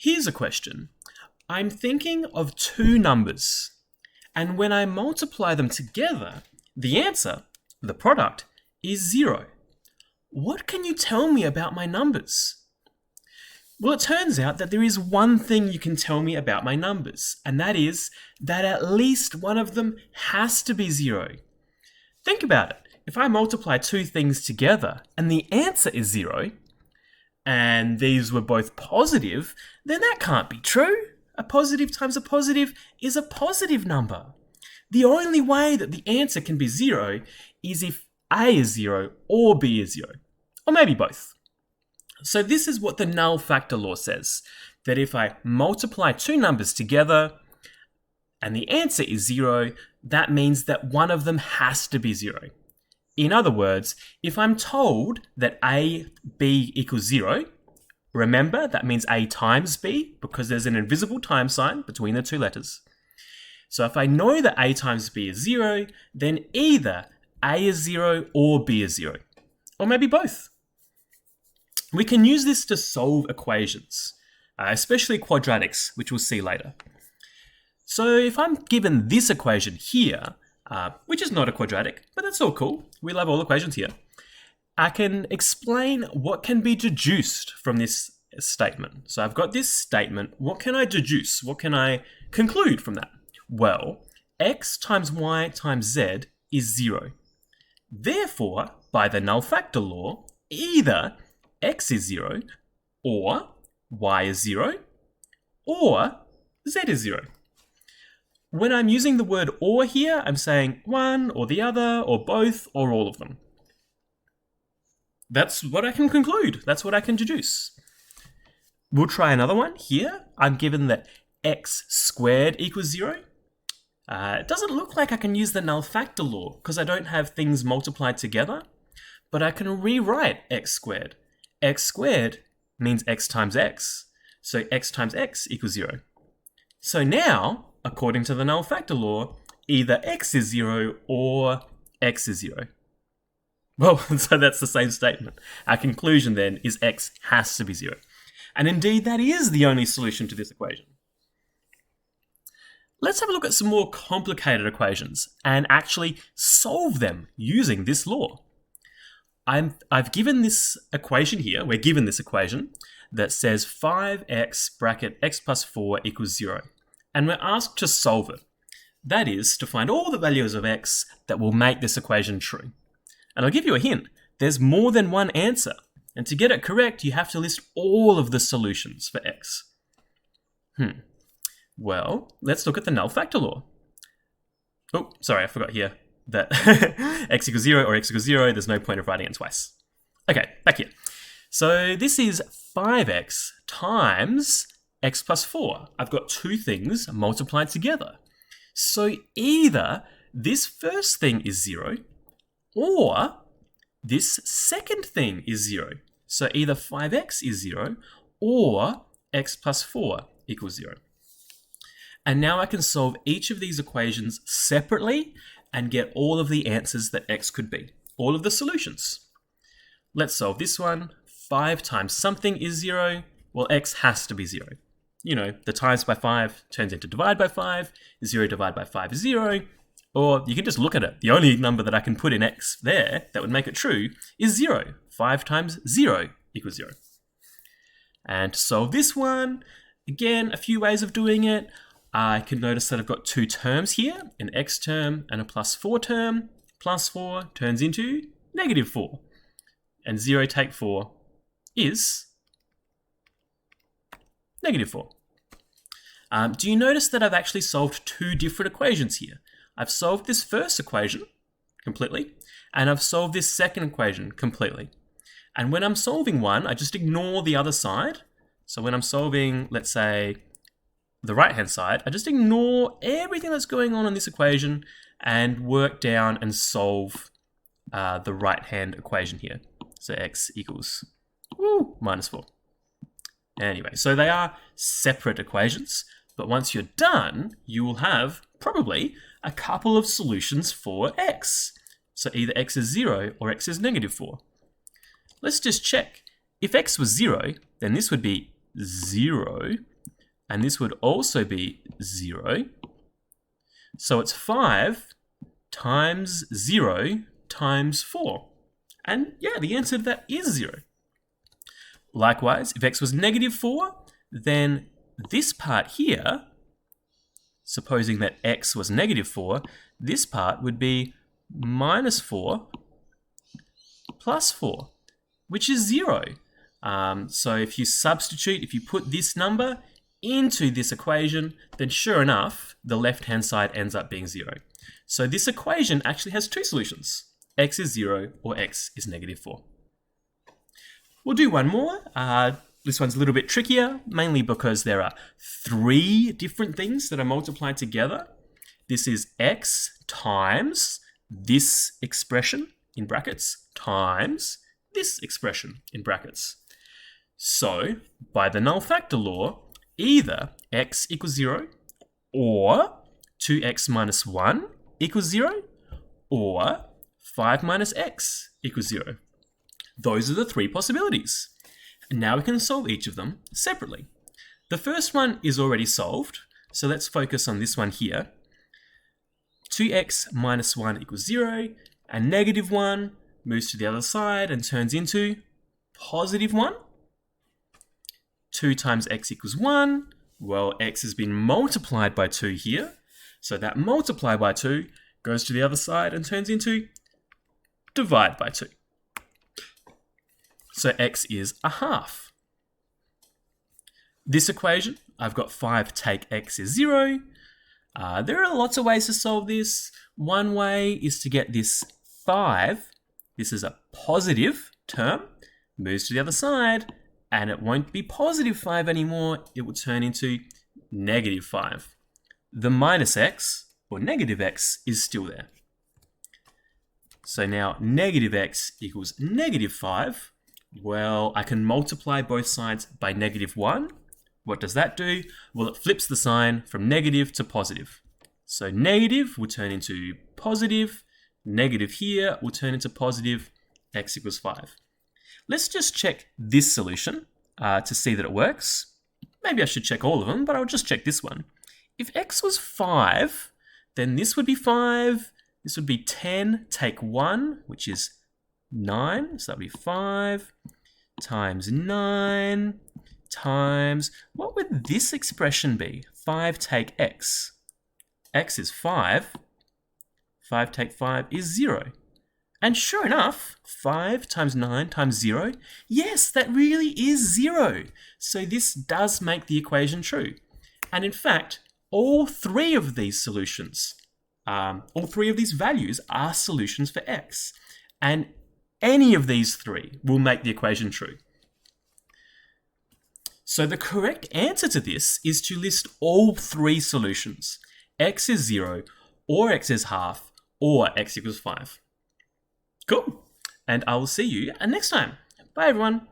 Here's a question. I'm thinking of two numbers, and when I multiply them together, the answer, the product, is 0. What can you tell me about my numbers? Well, it turns out that there is one thing you can tell me about my numbers, and that is that at least one of them has to be 0. Think about it. If I multiply two things together and the answer is 0, and these were both positive, then that can't be true. A positive times a positive is a positive number. The only way that the answer can be 0 is if A is 0 or B is 0, or maybe both. So this is what the null factor law says, that if I multiply two numbers together and the answer is 0, that means that one of them has to be 0. In other words, if I'm told that A, B equals 0, remember that means A times B because there's an invisible time sign between the two letters. So if I know that A times B is 0, then either A is 0 or B is 0, or maybe both. We can use this to solve equations, especially quadratics, which we'll see later. So if I'm given this equation here, which is not a quadratic, but that's all cool. We love all equations here. I can explain what can be deduced from this statement. So I've got this statement. What can I deduce? What can I conclude from that? Well, x times y times z is 0. Therefore, by the null factor law, either x is 0, or y is 0, or z is 0. When I'm using the word or here, I'm saying one or the other, or both, or all of them. That's what I can conclude. That's what I can deduce. We'll try another one here. I'm given that x squared equals 0. It doesn't look like I can use the null factor law because I don't have things multiplied together, but I can rewrite x squared. X squared means x times x, so x times x equals 0. So now, according to the null factor law, either x is 0 or x is 0. Well, so that's the same statement. Our conclusion then is x has to be 0. And indeed, that is the only solution to this equation. Let's have a look at some more complicated equations and actually solve them using this law. I've given this equation here, we're given this equation that says 5x bracket x plus 4 equals 0. And we're asked to solve it. That is, to find all the values of x that will make this equation true. And I'll give you a hint. There's more than one answer. And to get it correct, you have to list all of the solutions for x. Well, let's look at the null factor law. Oh, sorry, I forgot here that x equals 0 or x equals 0, there's no point of writing it twice. Okay, back here. So this is 5x times x plus 4. I've got two things multiplied together. So either this first thing is 0 or this second thing is 0. So either 5x is 0 or x plus 4 equals 0. And now I can solve each of these equations separately and get all of the answers that x could be, all of the solutions. Let's solve this one. 5 times something is 0. Well, x has to be 0. You know, the times by 5 turns into divide by 5. 0 divided by 5 is 0. Or you can just look at it. The only number that I can put in x there that would make it true is 0. 5 times 0 equals 0. And to solve this one, again, a few ways of doing it. I can notice that I've got two terms here, an x term and a plus 4 term. Plus 4 turns into negative 4. And 0 take 4 is negative 4. Do you notice that I've actually solved two different equations here? I've solved this first equation completely, and I've solved this second equation completely. And when I'm solving one, I just ignore the other side. So when I'm solving, let's say, the right-hand side, I just ignore everything that's going on in this equation and work down and solve the right-hand equation here. So x equals minus 4. Anyway, so they are separate equations, but once you're done, you will have probably a couple of solutions for x. So either x is 0 or x is negative 4. Let's just check. If x was 0, then this would be 0, and this would also be 0. So it's 5 times 0 times 4. And yeah, the answer to that is 0. Likewise, if x was negative 4, then this part here, supposing that x was negative 4, this part would be minus 4 plus 4, which is 0. So if you substitute, if you put this number into this equation, then sure enough, the left-hand side ends up being 0. So this equation actually has two solutions. X is 0 or x is negative 4. We'll do one more. This one's a little bit trickier, mainly because there are 3 different things that are multiplied together. This is x times this expression in brackets times this expression in brackets. So, by the null factor law, either x equals 0 or 2x minus 1 equals 0 or 5 minus x equals 0. Those are the 3 possibilities. And now we can solve each of them separately. The first one is already solved, so let's focus on this one here. 2x minus 1 equals 0, and negative 1 moves to the other side and turns into positive 1. 2 times x equals 1. Well, x has been multiplied by 2 here, so that multiply by 2 goes to the other side and turns into divide by 2. So x is a half. This equation, I've got 5 take x is 0. There are lots of ways to solve this. One way is to get this 5, this is a positive term, moves to the other side, and it won't be positive 5 anymore, it will turn into negative 5. The minus x, or negative x, is still there. So now negative x equals negative 5. Well, I can multiply both sides by negative 1. What does that do? Well, it flips the sign from negative to positive. So negative will turn into positive, negative here will turn into positive, x equals 5. Let's just check this solution to see that it works. Maybe I should check all of them, but I'll just check this one. If x was 5, then this would be 5, this would be 10, take 1, which is 9, so that would be 5 times 9 times, what would this expression be? 5 take x. X is 5. 5 take 5 is 0. And sure enough, 5 times 9 times 0, yes, that really is 0. So this does make the equation true. And in fact, all 3 of these solutions, all 3 of these values are solutions for x. And any of these 3 will make the equation true. So the correct answer to this is to list all 3 solutions. X is 0, or x is half, or x equals 5. Cool. And I will see you next time. Bye, everyone.